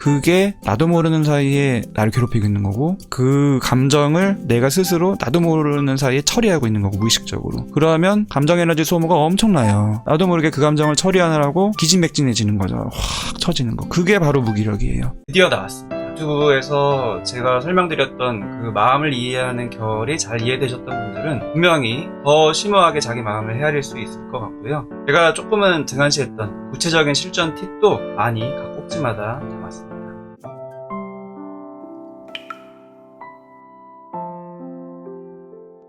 그게 나도 모르는 사이에 나를 괴롭히고 있는 거고, 그 감정을 내가 스스로 나도 모르는 사이에 처리하고 있는 거고, 무의식적으로. 그러면 감정 에너지 소모가 엄청나요. 나도 모르게 그 감정을 처리하느라고 기진맥진해지는 거죠. 확 처지는 거. 그게 바로 무기력이에요. 드디어 나왔습니다. 유튜브에서 제가 설명드렸던 그 마음을 이해하는 결이 잘 이해되셨던 분들은 분명히 더 심오하게 자기 마음을 헤아릴 수 있을 것 같고요. 제가 조금은 등한시했던 구체적인 실전 팁도 많이 각 꼭지마다 담았습니다.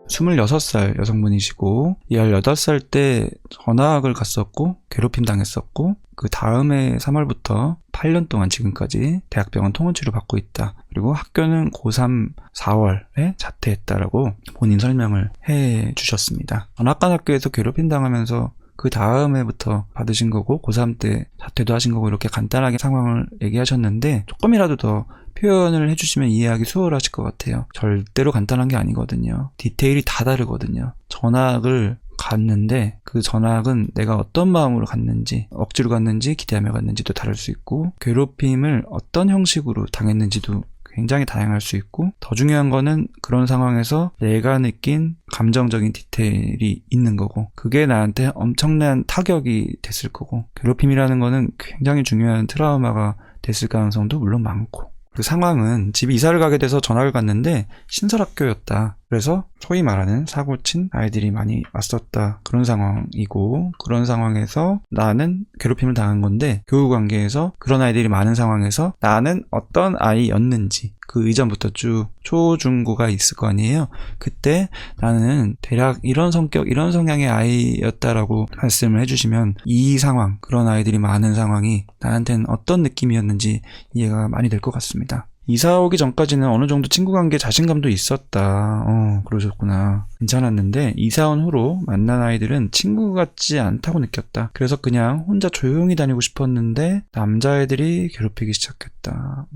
26살 여성분이시고 18살 때 전학을 갔었고 괴롭힘 당했었고, 그 다음에 3월부터 8년 동안 지금까지 대학병원 통원치료 받고 있다. 그리고 학교는 고3 4월에 자퇴했다라고 본인 설명을 해 주셨습니다. 전학간 학교에서 괴롭힘 당하면서 그 다음에부터 받으신 거고, 고3 때 자퇴도 하신 거고, 이렇게 간단하게 상황을 얘기하셨는데 조금이라도 더 표현을 해주시면 이해하기 수월하실 것 같아요. 절대로 간단한 게 아니거든요. 디테일이 다 다르거든요. 전학을 갔는데 그 전학은 내가 어떤 마음으로 갔는지, 억지로 갔는지 기대하며 갔는지도 다를 수 있고, 괴롭힘을 어떤 형식으로 당했는지도 굉장히 다양할 수 있고, 더 중요한 거는 그런 상황에서 내가 느낀 감정적인 디테일이 있는 거고, 그게 나한테 엄청난 타격이 됐을 거고, 괴롭힘이라는 거는 굉장히 중요한 트라우마가 됐을 가능성도 물론 많고, 그 상황은 집에 이사를 가게 돼서 전학을 갔는데 신설학교였다. 그래서 소위 말하는 사고친 아이들이 많이 왔었다. 그런 상황이고, 그런 상황에서 나는 괴롭힘을 당한 건데, 교우관계에서 그런 아이들이 많은 상황에서 나는 어떤 아이였는지, 그 이전부터 쭉 초중고가 있을 거 아니에요. 그때 나는 대략 이런 성격, 이런 성향의 아이였다라고 말씀을 해주시면 이 상황, 그런 아이들이 많은 상황이 나한테는 어떤 느낌이었는지 이해가 많이 될 것 같습니다. 이사 오기 전까지는 어느 정도 친구 관계에 자신감도 있었다. 그러셨구나. 괜찮았는데 이사 온 후로 만난 아이들은 친구 같지 않다고 느꼈다. 그래서 그냥 혼자 조용히 다니고 싶었는데 남자애들이 괴롭히기 시작했다.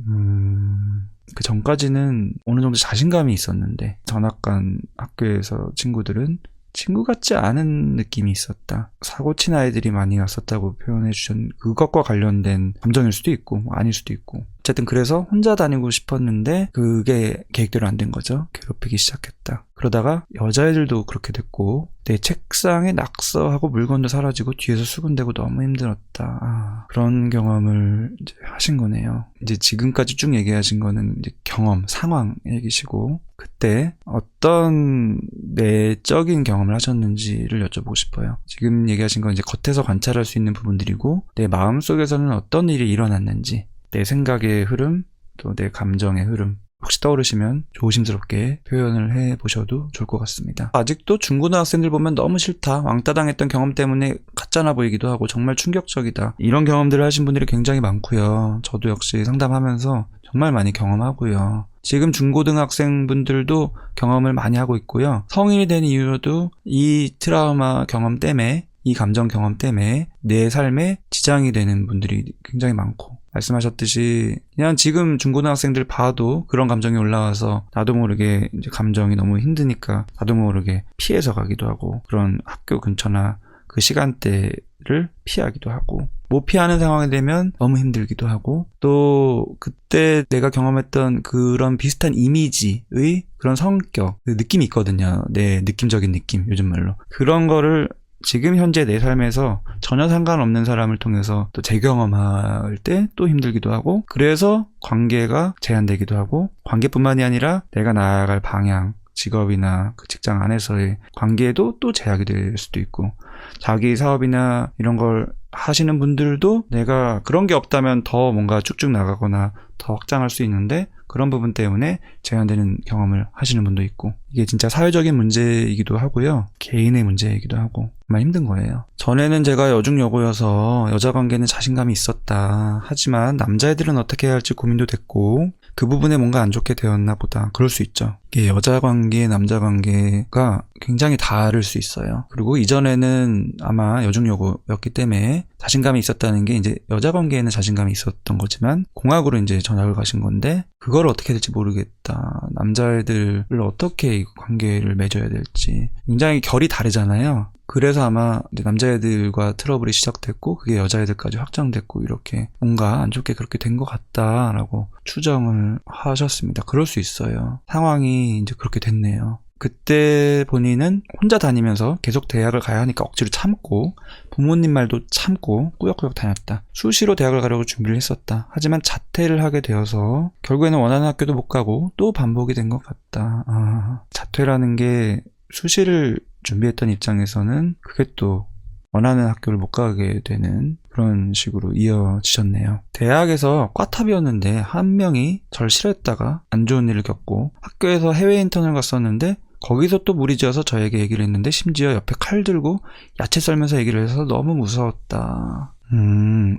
그 전까지는 어느 정도 자신감이 있었는데 전학간 학교에서 친구들은 친구 같지 않은 느낌이 있었다. 사고친 아이들이 많이 왔었다고 표현해 주셨는데, 그것과 관련된 감정일 수도 있고 아닐 수도 있고, 어쨌든 그래서 혼자 다니고 싶었는데 그게 계획대로 안 된 거죠. 괴롭히기 시작했다. 그러다가 여자애들도 그렇게 됐고, 내 책상에 낙서하고 물건도 사라지고 뒤에서 수군대고 너무 힘들었다. 그런 경험을 이제 하신 거네요. 이제 지금까지 쭉 얘기하신 거는 이제 경험, 상황 얘기시고, 그때 어떤 내적인 경험을 하셨는지를 여쭤보고 싶어요. 지금 얘기하신 건 이제 겉에서 관찰할 수 있는 부분들이고, 내 마음속에서는 어떤 일이 일어났는지, 내 생각의 흐름, 또 내 감정의 흐름, 혹시 떠오르시면 조심스럽게 표현을 해보셔도 좋을 것 같습니다. 아직도 중고등학생들 보면 너무 싫다, 왕따 당했던 경험 때문에 가짜나 보이기도 하고 정말 충격적이다, 이런 경험들을 하신 분들이 굉장히 많고요. 저도 역시 상담하면서 정말 많이 경험하고요. 지금 중고등학생분들도 경험을 많이 하고 있고요. 성인이 된 이후로도 이 트라우마 경험 때문에, 이 감정 경험 때문에 내 삶에 지장이 되는 분들이 굉장히 많고, 말씀하셨듯이 그냥 지금 중고등학생들 봐도 그런 감정이 올라와서 나도 모르게 이제 감정이 너무 힘드니까 나도 모르게 피해서 가기도 하고, 그런 학교 근처나 그 시간대를 피하기도 하고, 못 피하는 상황이 되면 너무 힘들기도 하고, 또 그때 내가 경험했던 그런 비슷한 이미지의 그런 성격, 그 느낌이 있거든요. 내 느낌적인 느낌, 요즘 말로. 그런 거를 지금 현재 내 삶에서 전혀 상관없는 사람을 통해서 또 재경험할 때 또 힘들기도 하고, 그래서 관계가 제한되기도 하고, 관계뿐만이 아니라 내가 나아갈 방향, 직업이나 그 직장 안에서의 관계에도 또 제약이 될 수도 있고, 자기 사업이나 이런 걸 하시는 분들도 내가 그런 게 없다면 더 뭔가 쭉쭉 나가거나 더 확장할 수 있는데, 그런 부분 때문에 제한되는 경험을 하시는 분도 있고, 이게 진짜 사회적인 문제이기도 하고요, 개인의 문제이기도 하고 정말 힘든 거예요. 전에는 제가 여중여고여서 여자 관계는 자신감이 있었다, 하지만 남자애들은 어떻게 해야 할지 고민도 됐고, 그 부분에 뭔가 안 좋게 되었나 보다, 그럴 수 있죠. 이게 여자 관계, 남자 관계가 굉장히 다를 수 있어요. 그리고 이전에는 아마 여중여고였기 때문에 자신감이 있었다는 게 이제 여자 관계에는 자신감이 있었던 거지만 공학으로 이제 전학을 가신 건데 그걸 어떻게 될지 모르겠다. 남자애들을 어떻게 관계를 맺어야 될지 굉장히 결이 다르잖아요. 그래서 아마 이제 남자애들과 트러블이 시작됐고 그게 여자애들까지 확장됐고 이렇게 뭔가 안 좋게 그렇게 된 것 같다라고 추정을 하셨습니다. 그럴 수 있어요. 상황이 이제 그렇게 됐네요. 그때 본인은 혼자 다니면서 계속 대학을 가야 하니까 억지로 참고 부모님 말도 참고 꾸역꾸역 다녔다. 수시로 대학을 가려고 준비를 했었다. 하지만 자퇴를 하게 되어서 결국에는 원하는 학교도 못 가고 또 반복이 된 것 같다. 자퇴라는 게 수시를 준비했던 입장에서는 그게 또 원하는 학교를 못 가게 되는 그런 식으로 이어지셨네요. 대학에서 꽈탑이었는데 한 명이 절 싫어했다가 안 좋은 일을 겪고 학교에서 해외 인턴을 갔었는데 거기서 또 무리지어서 저에게 얘기를 했는데 심지어 옆에 칼 들고 야채 썰면서 얘기를 해서 너무 무서웠다.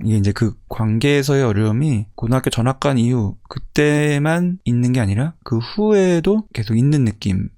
이게 이제 그 관계에서의 어려움이 고등학교 전학 간 이후 그때만 있는 게 아니라 그 후에도 계속 있는 느낌을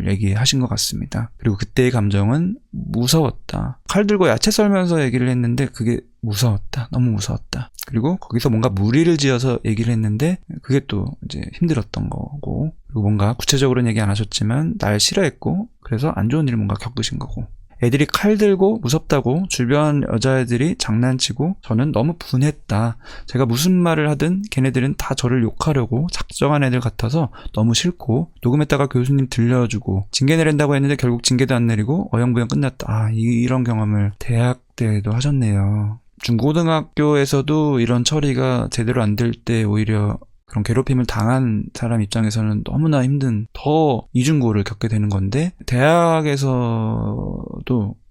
얘기하신 것 같습니다. 그리고 그때의 감정은 무서웠다. 칼 들고 야채 썰면서 얘기를 했는데 그게 무서웠다. 너무 무서웠다. 그리고 거기서 뭔가 무리를 지어서 얘기를 했는데 그게 또 이제 힘들었던 거고 그리고 뭔가 구체적으로는 얘기 안 하셨지만 날 싫어했고 그래서 안 좋은 일을 뭔가 겪으신 거고 애들이 칼 들고 무섭다고 주변 여자애들이 장난치고 저는 너무 분했다. 제가 무슨 말을 하든 걔네들은 다 저를 욕하려고 작정한 애들 같아서 너무 싫고 녹음했다가 교수님 들려주고 징계 내린다고 했는데 결국 징계도 안 내리고 어영부영 끝났다. 이런 경험을 대학 때도 하셨네요. 중고등학교에서도 이런 처리가 제대로 안 될 때 오히려 그런 괴롭힘을 당한 사람 입장에서는 너무나 힘든 더 이중고를 겪게 되는 건데 대학에서도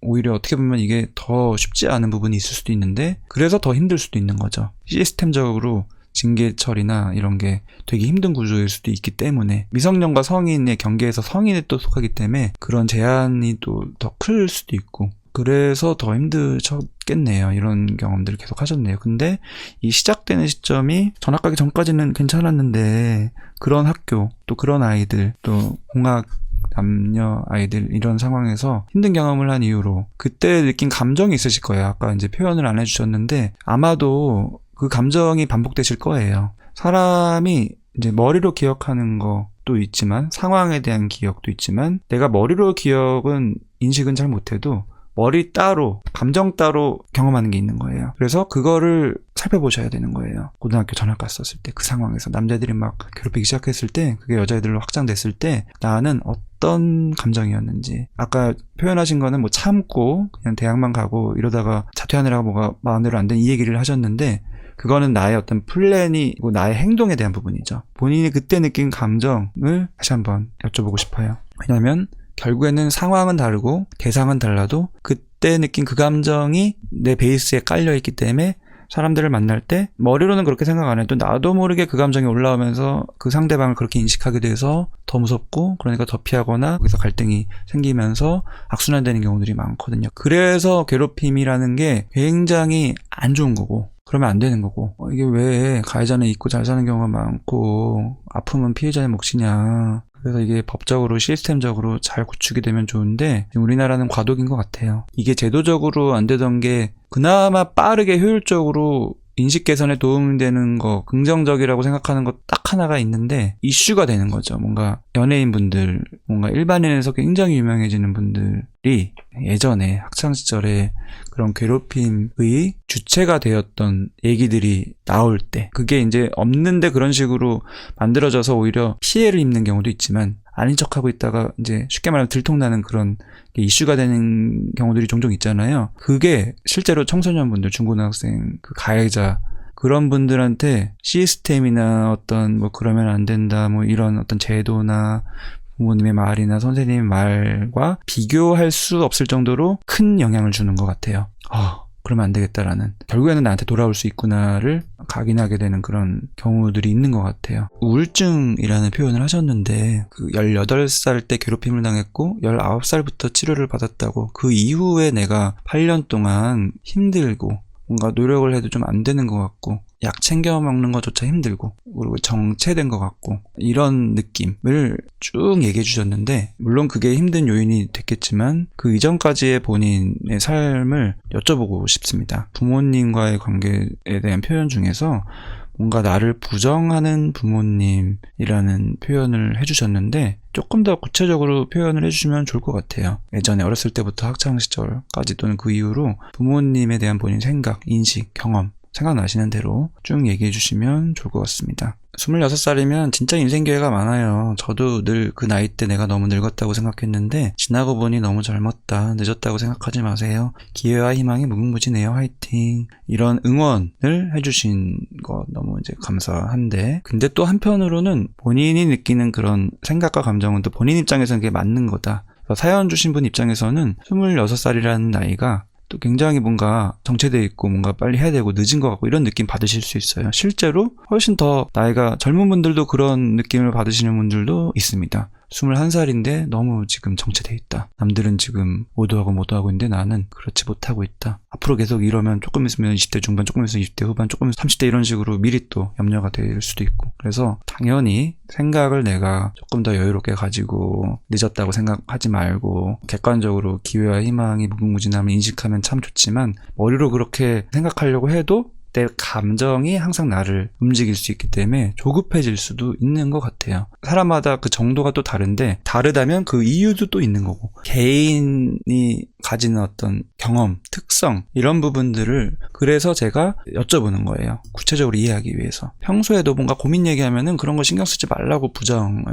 오히려 어떻게 보면 이게 더 쉽지 않은 부분이 있을 수도 있는데 그래서 더 힘들 수도 있는 거죠. 시스템적으로 징계 처리나 이런 게 되게 힘든 구조일 수도 있기 때문에 미성년과 성인의 경계에서 성인에 또 속하기 때문에 그런 제한이 또 더 클 수도 있고 그래서 더 힘드셨겠네요. 이런 경험들을 계속 하셨네요. 근데 이 시작되는 시점이 전학 가기 전까지는 괜찮았는데 그런 학교, 또 그런 아이들, 또 공학 남녀 아이들 이런 상황에서 힘든 경험을 한 이후로 그때 느낀 감정이 있으실 거예요. 아까 이제 표현을 안 해주셨는데 아마도 그 감정이 반복되실 거예요. 사람이 이제 머리로 기억하는 것도 있지만 상황에 대한 기억도 있지만 내가 머리로 기억은 인식은 잘 못해도 머리 따로, 감정 따로 경험하는 게 있는 거예요. 그래서 그거를 살펴보셔야 되는 거예요. 고등학교 전학 갔었을 때 그 상황에서 남자들이 막 괴롭히기 시작했을 때 그게 여자애들로 확장됐을 때 나는 어떤 감정이었는지 아까 표현하신 거는 뭐 참고 그냥 대학만 가고 이러다가 자퇴하느라고 뭐가 마음대로 안 된 이 얘기를 하셨는데 그거는 나의 어떤 플랜이고 나의 행동에 대한 부분이죠. 본인이 그때 느낀 감정을 다시 한번 여쭤보고 싶어요. 왜냐하면 결국에는 상황은 다르고 대상은 달라도 그때 느낀 그 감정이 내 베이스에 깔려있기 때문에 사람들을 만날 때 머리로는 그렇게 생각 안 해도 나도 모르게 그 감정이 올라오면서 그 상대방을 그렇게 인식하게 돼서 더 무섭고 그러니까 더 피하거나 거기서 갈등이 생기면서 악순환되는 경우들이 많거든요. 그래서 괴롭힘이라는 게 굉장히 안 좋은 거고 그러면 안 되는 거고 이게 왜 가해자는 있고 잘 사는 경우가 많고 아픔은 피해자의 몫이냐. 그래서 이게 법적으로 시스템적으로 잘 구축이 되면 좋은데 우리나라는 과도기인 것 같아요. 이게 제도적으로 안 되던 게 그나마 빠르게 효율적으로 인식 개선에 도움되는 거 긍정적이라고 생각하는 것 딱 하나가 있는데 이슈가 되는 거죠. 뭔가 연예인분들 뭔가 일반인에서 굉장히 유명해지는 분들이 예전에 학창시절에 그런 괴롭힘의 주체가 되었던 얘기들이 나올 때 그게 이제 없는데 그런 식으로 만들어져서 오히려 피해를 입는 경우도 있지만 아닌 척하고 있다가 이제 쉽게 말하면 들통나는 그런 이슈가 되는 경우들이 종종 있잖아요. 그게 실제로 청소년분들, 중고등학생, 그 가해자 그런 분들한테 시스템이나 어떤 뭐 그러면 안 된다 뭐 이런 어떤 제도나 부모님의 말이나 선생님의 말과 비교할 수 없을 정도로 큰 영향을 주는 것 같아요. 그러면 안 되겠다라는 결국에는 나한테 돌아올 수 있구나를 각인하게 되는 그런 경우들이 있는 것 같아요. 우울증이라는 표현을 하셨는데 그 18살 때 괴롭힘을 당했고 19살부터 치료를 받았다고 그 이후에 내가 8년 동안 힘들고 뭔가 노력을 해도 좀 안 되는 것 같고 약 챙겨 먹는 것조차 힘들고 그리고 정체된 것 같고 이런 느낌을 쭉 얘기해 주셨는데 물론 그게 힘든 요인이 됐겠지만 그 이전까지의 본인의 삶을 여쭤보고 싶습니다. 부모님과의 관계에 대한 표현 중에서 뭔가 나를 부정하는 부모님이라는 표현을 해주셨는데 조금 더 구체적으로 표현을 해주시면 좋을 것 같아요. 예전에 어렸을 때부터 학창시절까지 또는 그 이후로 부모님에 대한 본인 생각, 인식, 경험 생각나시는 대로 쭉 얘기해 주시면 좋을 것 같습니다. 26살이면 진짜 인생 기회가 많아요. 저도 늘 그 나이 때 내가 너무 늙었다고 생각했는데 지나고 보니 너무 젊었다, 늦었다고 생각하지 마세요. 기회와 희망이 무궁무진해요. 화이팅. 이런 응원을 해주신 거 너무 이제 감사한데 근데 또 한편으로는 본인이 느끼는 그런 생각과 감정은 또 본인 입장에서는 그게 맞는 거다. 사연 주신 분 입장에서는 26살이라는 나이가 또 굉장히 뭔가 정체되어 있고 뭔가 빨리 해야 되고 늦은 것 같고 이런 느낌 받으실 수 있어요. 실제로 훨씬 더 나이가 젊은 분들도 그런 느낌을 받으시는 분들도 있습니다. 21살인데 너무 지금 정체되어 있다. 남들은 지금 모두하고 있는데 나는 그렇지 못하고 있다. 앞으로 계속 이러면 조금 있으면 20대 중반, 조금 있으면 20대 후반, 조금 있으면 30대 이런 식으로 미리 또 염려가 될 수도 있고 그래서 당연히 생각을 내가 조금 더 여유롭게 가지고 늦었다고 생각하지 말고 객관적으로 기회와 희망이 무궁무진함을 인식하면 참 좋지만 머리로 그렇게 생각하려고 해도 내 감정이 항상 나를 움직일 수 있기 때문에 조급해질 수도 있는 것 같아요. 사람마다 그 정도가 또 다른데 다르다면 그 이유도 또 있는 거고 개인이 가지는 어떤 경험, 특성 이런 부분들을 그래서 제가 여쭤보는 거예요. 구체적으로 이해하기 위해서. 평소에도 뭔가 고민 얘기하면은 그런 거 신경 쓰지 말라고 부정을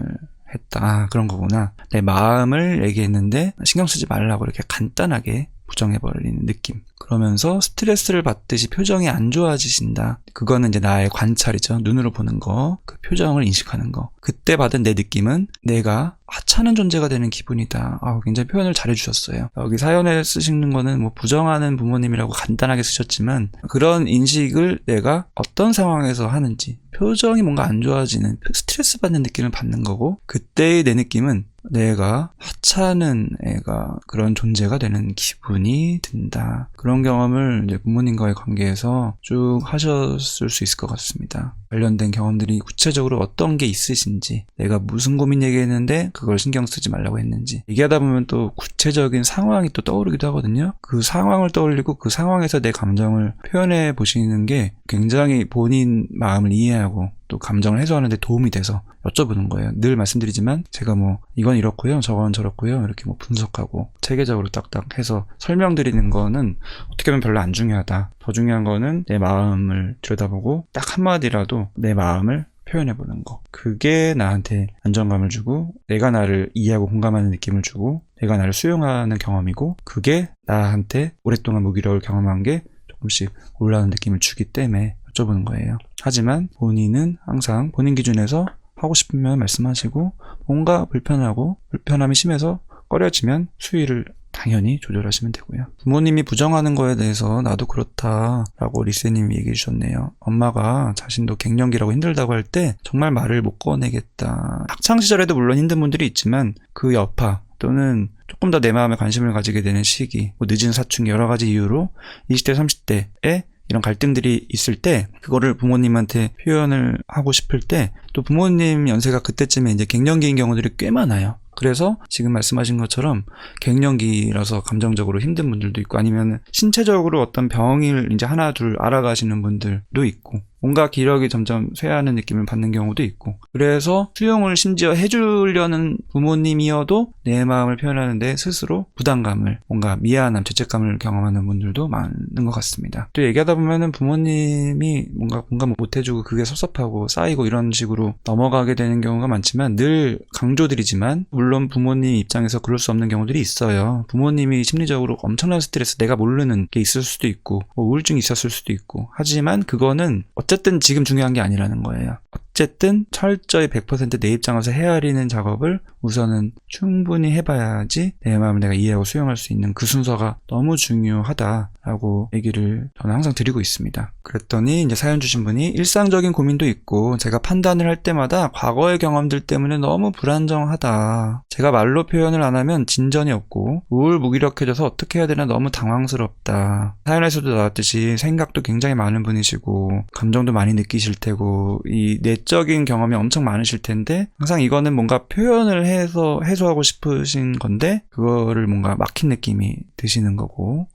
했다. 아, 그런 거구나. 내 마음을 얘기했는데 신경 쓰지 말라고 이렇게 간단하게 부정해버리는 느낌. 그러면서 스트레스를 받듯이 표정이 안 좋아지신다. 그거는 이제 나의 관찰이죠. 눈으로 보는 거. 그 표정을 인식하는 거. 그때 받은 내 느낌은 내가 하찮은 존재가 되는 기분이다. 굉장히 표현을 잘해주셨어요. 여기 사연에 쓰시는 거는 뭐 부정하는 부모님이라고 간단하게 쓰셨지만 그런 인식을 내가 어떤 상황에서 하는지 표정이 뭔가 안 좋아지는 스트레스 받는 느낌을 받는 거고 그때의 내 느낌은 내가 하찮은 애가 그런 존재가 되는 기분이 든다. 그런 경험을 이제 부모님과의 관계에서 쭉 하셨을 수 있을 것 같습니다. 관련된 경험들이 구체적으로 어떤 게 있으신지 내가 무슨 고민 얘기했는데 그걸 신경 쓰지 말라고 했는지 얘기하다 보면 또 구체적인 상황이 또 떠오르기도 하거든요. 그 상황을 떠올리고 그 상황에서 내 감정을 표현해 보시는 게 굉장히 본인 마음을 이해하고 또 감정을 해소하는 데 도움이 돼서 여쭤보는 거예요. 늘 말씀드리지만 제가 뭐 이건 이렇고요 저건 저렇고요 이렇게 뭐 분석하고 체계적으로 딱딱 해서 설명드리는 거는 어떻게 보면 별로 안 중요하다. 더 중요한 거는 내 마음을 들여다보고 딱 한마디라도 내 마음을 표현해보는 거. 그게 나한테 안정감을 주고 내가 나를 이해하고 공감하는 느낌을 주고 내가 나를 수용하는 경험이고 그게 나한테 오랫동안 무기력을 경험한 게 조금씩 올라오는 느낌을 주기 때문에 여쭤보는 거예요. 하지만 본인은 항상 본인 기준에서 하고 싶으면 말씀하시고 뭔가 불편함이 심해서 꺼려지면 수위를 당연히 조절하시면 되고요. 부모님이 부정하는 거에 대해서 나도 그렇다라고 리세님이 얘기해 주셨네요. 엄마가 자신도 갱년기라고 힘들다고 할 때 정말 말을 못 꺼내겠다. 학창시절에도 물론 힘든 분들이 있지만 그 여파 또는 조금 더 내 마음에 관심을 가지게 되는 시기, 뭐 늦은 사춘기 여러 가지 이유로 20대, 30대에 이런 갈등들이 있을 때 그거를 부모님한테 표현을 하고 싶을 때 또 부모님 연세가 그때쯤에 이제 갱년기인 경우들이 꽤 많아요. 그래서 지금 말씀하신 것처럼 갱년기라서 감정적으로 힘든 분들도 있고 아니면 신체적으로 어떤 병을 이제 하나 둘 알아가시는 분들도 있고 뭔가 기력이 점점 쇠하는 느낌을 받는 경우도 있고 그래서 수용을 심지어 해주려는 부모님이어도 내 마음을 표현하는데 스스로 부담감을 뭔가 미안함, 죄책감을 경험하는 분들도 많은 것 같습니다. 또 얘기하다 보면은 부모님이 뭔가 공감을 못 해주고 그게 섭섭하고 쌓이고 이런 식으로 넘어가게 되는 경우가 많지만 늘 강조드리지만 물론 부모님 입장에서 그럴 수 없는 경우들이 있어요. 부모님이 심리적으로 엄청난 스트레스 내가 모르는 게 있을 수도 있고 뭐 우울증이 있었을 수도 있고 하지만 그거는 어쨌든 지금 중요한 게 아니라는 거예요. 어쨌든 철저히 100% 내 입장에서 헤아리는 작업을 우선은 충분히 해봐야지 내 마음을 내가 이해하고 수용할 수 있는 그 순서가 너무 중요하다라고 얘기를 저는 항상 드리고 있습니다. 그랬더니 이제 사연 주신 분이 일상적인 고민도 있고 제가 판단을 할 때마다 과거의 경험들 때문에 너무 불안정하다. 제가 말로 표현을 안 하면 진전이 없고 우울무기력해져서 어떻게 해야 되나 너무 당황스럽다. 사연에서도 나왔듯이 생각도 굉장히 많은 분이시고 감정도 많이 느끼실 테고 이 내적인 경험이 엄청 많으실 텐데 항상 이거는 뭔가 표현을 해서 해소하고 싶으신 건데 그거를 뭔가 막힌 느낌이 드시는 거고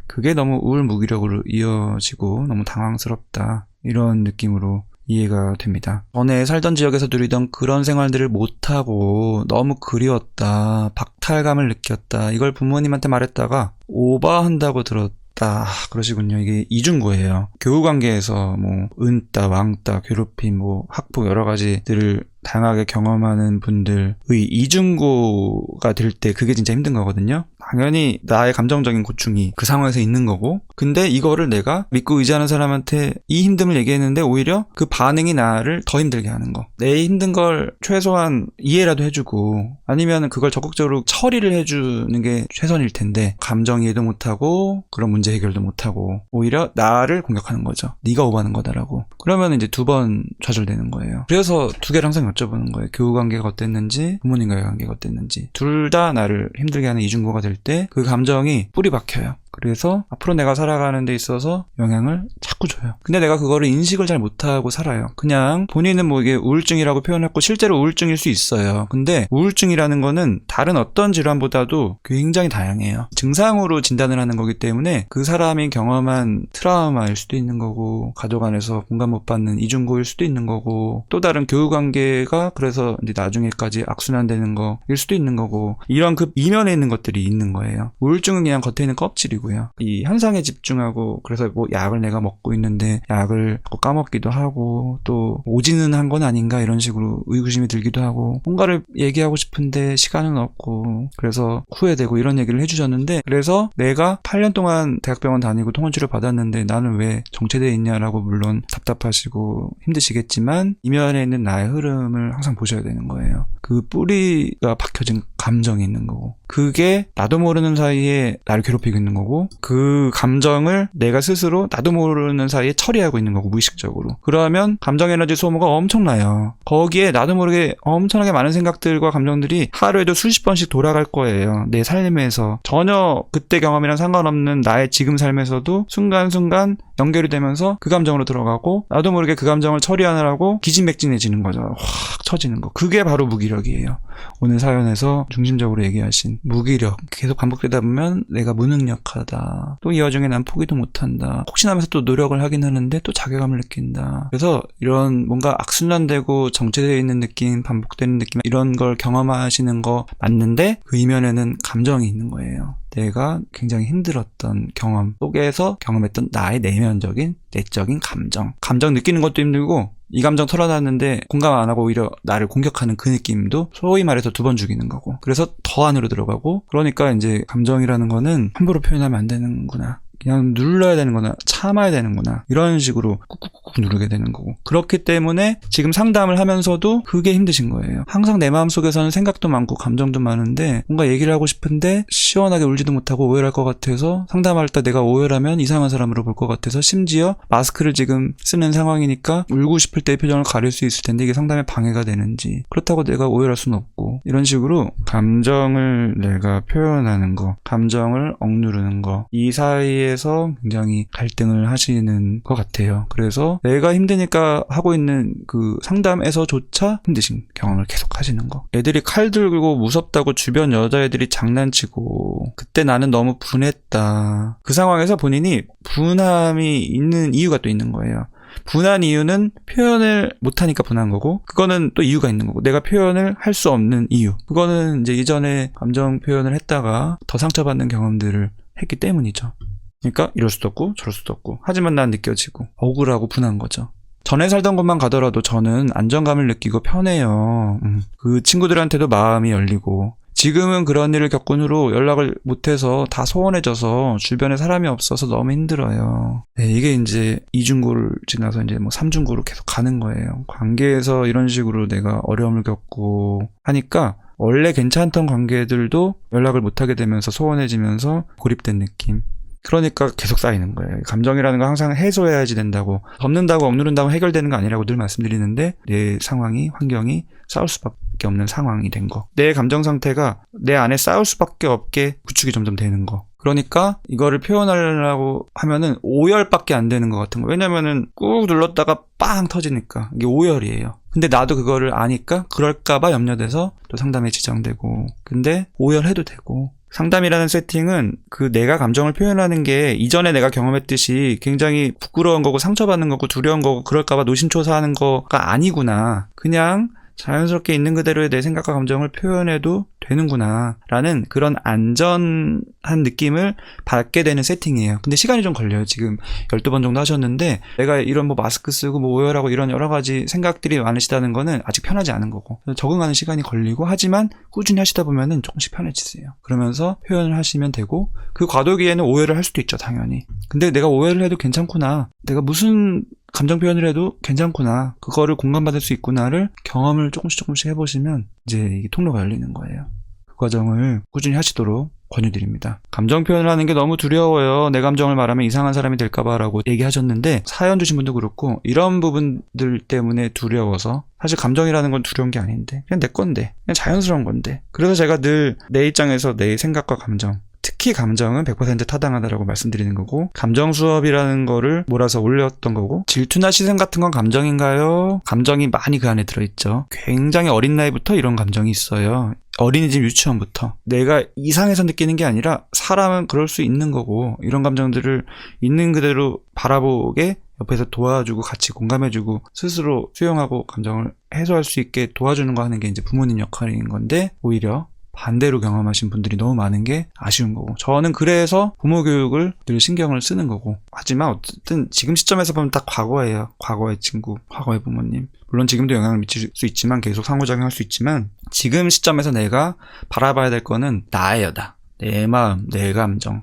그게 너무 우울무기력으로 이어지고 너무 당황스럽다 이런 느낌으로 이해가 됩니다. 전에 살던 지역에서 누리던 그런 생활들을 못하고 너무 그리웠다, 박탈감을 느꼈다 이걸 부모님한테 말했다가 오버한다고 들었다 그러시군요. 이게 이중고예요. 교우관계에서 뭐 은따, 왕따, 괴롭힘, 뭐 학폭 여러 가지들을 다양하게 경험하는 분들의 이중고가 될 때 그게 진짜 힘든 거거든요. 당연히 나의 감정적인 고충이 그 상황에서 있는 거고 근데 이거를 내가 믿고 의지하는 사람한테 이 힘듦을 얘기했는데 오히려 그 반응이 나를 더 힘들게 하는 거. 내 힘든 걸 최소한 이해라도 해주고 아니면 그걸 적극적으로 처리를 해주는 게 최선일 텐데 감정 이해도 못하고 그런 문제 해결도 못하고 오히려 나를 공격하는 거죠. 네가 오버하는 거다라고. 그러면 이제 두 번 좌절되는 거예요. 그래서 두 개를 항상 여쭤보는 거예요. 교우관계가 어땠는지 부모님과의 관계가 어땠는지 둘 다 나를 힘들게 하는 이중고가 될 때 그 감정이 뿌리 박혀요. 그래서 앞으로 내가 살아가는 데 있어서 영향을 자꾸 줘요. 근데 내가 그거를 인식을 잘 못하고 살아요. 그냥 본인은 뭐 이게 우울증이라고 표현했고 실제로 우울증일 수 있어요. 근데 우울증이라는 거는 다른 어떤 질환보다도 굉장히 다양해요. 증상으로 진단을 하는 거기 때문에 그 사람이 경험한 트라우마일 수도 있는 거고 가족 안에서 공감 못 받는 이중고일 수도 있는 거고 또 다른 교우관계가 그래서 이제 나중에까지 악순환되는 거일 수도 있는 거고 이런 그 이면에 있는 것들이 있는 거예요. 우울증은 그냥 겉에 있는 껍질이고 이 현상에 집중하고 그래서 뭐 약을 내가 먹고 있는데 약을 까먹기도 하고 또 오지는 한 건 아닌가 이런 식으로 의구심이 들기도 하고 뭔가를 얘기하고 싶은데 시간은 없고 그래서 후회되고 이런 얘기를 해주셨는데 그래서 내가 8년 동안 대학병원 다니고 통원치료 받았는데 나는 왜 정체되어 있냐라고 물론 답답하시고 힘드시겠지만 이면에 있는 나의 흐름을 항상 보셔야 되는 거예요. 그 뿌리가 박혀진 감정이 있는 거고 그게 나도 모르는 사이에 나를 괴롭히고 있는 거고 그 감정을 내가 스스로 나도 모르는 사이에 처리하고 있는 거고 무의식적으로 그러면 감정 에너지 소모가 엄청나요. 거기에 나도 모르게 엄청나게 많은 생각들과 감정들이 하루에도 수십 번씩 돌아갈 거예요. 내 삶에서 전혀 그때 경험이랑 상관없는 나의 지금 삶에서도 순간순간 연결이 되면서 그 감정으로 들어가고 나도 모르게 그 감정을 처리하느라고 기진맥진해지는 거죠. 확 처지는 거. 그게 바로 무기력이에요. 오늘 사연에서 중심적으로 얘기하신 무기력. 계속 반복되다 보면 내가 무능력하다. 또 이 와중에 난 포기도 못한다. 혹시나 하면서 또 노력을 하긴 하는데 또 자괴감을 느낀다. 그래서 이런 뭔가 악순환되고 정체되어 있는 느낌, 반복되는 느낌 이런 걸 경험하시는 거 맞는데 그 이면에는 감정이 있는 거예요. 내가 굉장히 힘들었던 경험 속에서 경험했던 나의 내면적인 내적인 감정 느끼는 것도 힘들고 이 감정 털어놨는데 공감 안 하고 오히려 나를 공격하는 그 느낌도 소위 말해서 두 번 죽이는 거고 그래서 더 안으로 들어가고 그러니까 이제 감정이라는 거는 함부로 표현하면 안 되는구나. 그냥 눌러야 되는구나 참아야 되는구나 이런 식으로 꾹꾹꾹 누르게 되는 거고 그렇기 때문에 지금 상담을 하면서도 그게 힘드신 거예요. 항상 내 마음속에서는 생각도 많고 감정도 많은데 뭔가 얘기를 하고 싶은데 시원하게 울지도 못하고 오열할 것 같아서 상담할 때 내가 오열하면 이상한 사람으로 볼 것 같아서 심지어 마스크를 지금 쓰는 상황이니까 울고 싶을 때의 표정을 가릴 수 있을 텐데 이게 상담에 방해가 되는지 그렇다고 내가 오열할 수는 없고 이런 식으로 감정을 내가 표현하는 거 감정을 억누르는 거 이 사이에 에서 굉장히 갈등을 하시는 것 같아요. 그래서 내가 힘드니까 하고 있는 그 상담에서조차 힘드신 경험을 계속 하시는 거. 애들이 칼 들고 무섭다고 주변 여자애들이 장난치고 그때 나는 너무 분했다. 그 상황에서 본인이 분함이 있는 이유가 또 있는 거예요. 분한 이유는 표현을 못하니까 분한 거고 그거는 또 이유가 있는 거고 내가 표현을 할 수 없는 이유 그거는 이제 이전에 감정 표현을 했다가 더 상처받는 경험들을 했기 때문이죠. 그러니까 이럴 수도 없고 저럴 수도 없고 하지만 난 느껴지고 억울하고 분한 거죠. 전에 살던 곳만 가더라도 저는 안정감을 느끼고 편해요. 그 친구들한테도 마음이 열리고 지금은 그런 일을 겪은 후로 연락을 못해서 다 소원해져서 주변에 사람이 없어서 너무 힘들어요. 네, 이게 이제 이중고를 지나서 이제 뭐 삼중고로 계속 가는 거예요. 관계에서 이런 식으로 내가 어려움을 겪고 하니까 원래 괜찮던 관계들도 연락을 못하게 되면서 소원해지면서 고립된 느낌. 그러니까 계속 쌓이는 거예요. 감정이라는 건 항상 해소해야지 된다고, 덮는다고 억누른다고 해결되는 거 아니라고 늘 말씀드리는데, 내 상황이, 환경이 싸울 수밖에 없는 상황이 된 거. 내 감정 상태가 내 안에 싸울 수밖에 없게 구축이 점점 되는 거. 그러니까 이거를 표현하려고 하면은 오열밖에 안 되는 것 같은 거. 왜냐면은 꾹 눌렀다가 빵 터지니까 이게 오열이에요. 근데 나도 그거를 아니까 그럴까봐 염려돼서 또 상담에 지정되고, 근데 오열해도 되고. 상담이라는 세팅은 그 내가 감정을 표현하는 게 이전에 내가 경험했듯이 굉장히 부끄러운 거고 상처받는 거고 두려운 거고 그럴까봐 노심초사하는 거가 아니구나. 그냥 자연스럽게 있는 그대로의 내 생각과 감정을 표현해도 되는구나 라는 그런 안전한 느낌을 받게 되는 세팅이에요. 근데 시간이 좀 걸려요. 지금 12번 정도 하셨는데 내가 이런 뭐 마스크 쓰고 뭐 오열하고 이런 여러 가지 생각들이 많으시다는 거는 아직 편하지 않은 거고, 적응하는 시간이 걸리고, 하지만 꾸준히 하시다 보면은 조금씩 편해지세요. 그러면서 표현을 하시면 되고, 그 과도기에는 오열을 할 수도 있죠, 당연히. 근데 내가 오열을 해도 괜찮구나, 내가 무슨 감정 표현을 해도 괜찮구나, 그거를 공감받을 수 있구나를 경험을 조금씩 해보시면 이제 이게 통로가 열리는 거예요. 그 과정을 꾸준히 하시도록 권유드립니다. 감정 표현을 하는 게 너무 두려워요. 내 감정을 말하면 이상한 사람이 될까봐 라고 얘기하셨는데, 사연 주신 분도 그렇고 이런 부분들 때문에 두려워서, 사실 감정이라는 건 두려운 게 아닌데 그냥 내 건데, 그냥 자연스러운 건데, 그래서 제가 늘 내 입장에서 내 생각과 감정, 특히 감정은 100% 타당하다라고 말씀드리는 거고, 감정 수업이라는 거를 몰아서 올렸던 거고, 질투나 시샘 같은 건 감정인가요? 감정이 많이 그 안에 들어있죠. 굉장히 어린 나이부터 이런 감정이 있어요. 어린이집 유치원부터. 내가 이상해서 느끼는 게 아니라 사람은 그럴 수 있는 거고, 이런 감정들을 있는 그대로 바라보게 옆에서 도와주고 같이 공감해주고 스스로 수용하고 감정을 해소할 수 있게 도와주는 거 하는 게 이제 부모님 역할인 건데, 오히려 반대로 경험하신 분들이 너무 많은 게 아쉬운 거고, 저는 그래서 부모 교육을 늘 신경을 쓰는 거고. 하지만 어쨌든 지금 시점에서 보면 딱 과거예요. 과거의 친구, 과거의 부모님. 물론 지금도 영향을 미칠 수 있지만, 계속 상호작용할 수 있지만, 지금 시점에서 내가 바라봐야 될 거는 나예요. 내 마음, 내 감정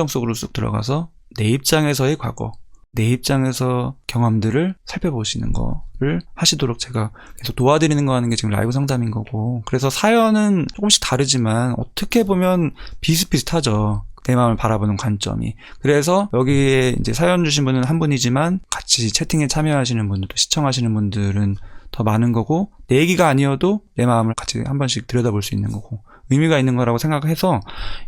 속으로 쑥 들어가서 내 입장에서의 과거, 내 입장에서 경험들을 살펴보시는 거를 하시도록 제가 계속 도와드리는 거 하는 게 지금 라이브 상담인 거고, 그래서 사연은 조금씩 다르지만 어떻게 보면 비슷비슷하죠. 내 마음을 바라보는 관점이. 그래서 여기에 이제 사연 주신 분은 한 분이지만 같이 채팅에 참여하시는 분들도, 시청하시는 분들은 더 많은 거고, 내 얘기가 아니어도 내 마음을 같이 한 번씩 들여다볼 수 있는 거고, 의미가 있는 거라고 생각해서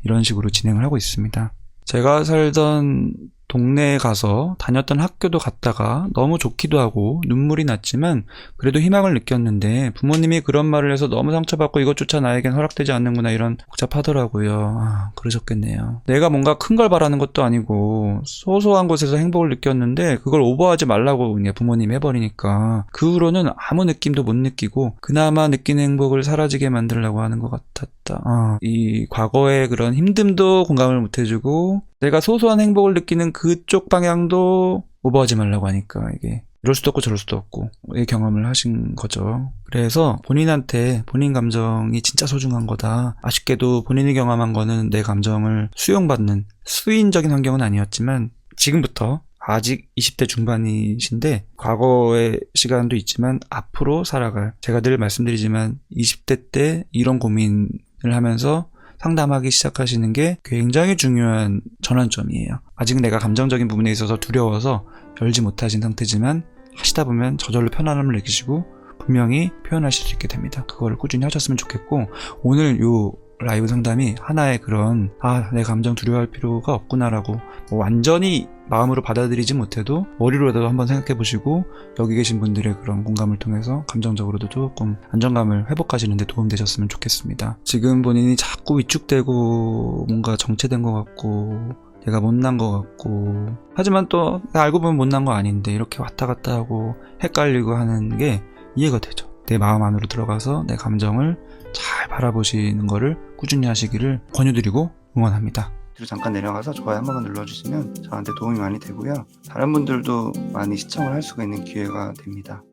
이런 식으로 진행을 하고 있습니다. 제가 살던 동네에 가서 다녔던 학교도 갔다가 너무 좋기도 하고 눈물이 났지만 그래도 희망을 느꼈는데, 부모님이 그런 말을 해서 너무 상처받고 이것조차 나에겐 허락되지 않는구나, 이런 복잡하더라고요. 그러셨겠네요. 내가 뭔가 큰 걸 바라는 것도 아니고 소소한 곳에서 행복을 느꼈는데 그걸 오버하지 말라고 그냥 부모님이 해버리니까 그 후로는 아무 느낌도 못 느끼고 그나마 느끼는 행복을 사라지게 만들려고 하는 것 같았다. 이 과거의 그런 힘듦도 공감을 못 해주고, 내가 소소한 행복을 느끼는 그쪽 방향도 오버하지 말라고 하니까 이게 이럴 수도 없고 저럴 수도 없고 이 경험을 하신 거죠. 그래서 본인한테 본인 감정이 진짜 소중한 거다. 아쉽게도 본인이 경험한 거는 내 감정을 수용받는 수인적인 환경은 아니었지만, 지금부터 아직 20대 중반이신데 과거의 시간도 있지만 앞으로 살아갈, 제가 늘 말씀드리지만 20대 때 이런 고민을 하면서 상담하기 시작하시는 게 굉장히 중요한 전환점이에요. 아직 내가 감정적인 부분에 있어서 두려워서 열지 못하신 상태지만 하시다 보면 저절로 편안함을 느끼시고 분명히 표현하실 수 있게 됩니다. 그걸 꾸준히 하셨으면 좋겠고, 오늘 요 라이브 상담이 하나의 그런 내 감정 두려워할 필요가 없구나라고, 완전히 마음으로 받아들이지 못해도 머리로라도 한번 생각해 보시고 여기 계신 분들의 그런 공감을 통해서 감정적으로도 조금 안정감을 회복하시는 데 도움되셨으면 좋겠습니다. 지금 본인이 자꾸 위축되고 뭔가 정체된 것 같고 내가 못난 것 같고, 하지만 또 알고 보면 못난 거 아닌데 이렇게 왔다 갔다 하고 헷갈리고 하는 게 이해가 되죠. 내 마음 안으로 들어가서 내 감정을 잘 바라보시는 거를 꾸준히 하시기를 권유드리고 응원합니다. 뒤로 잠깐 내려가서 좋아요 한 번만 눌러주시면 저한테 도움이 많이 되고요. 다른 분들도 많이 시청을 할 수가 있는 기회가 됩니다.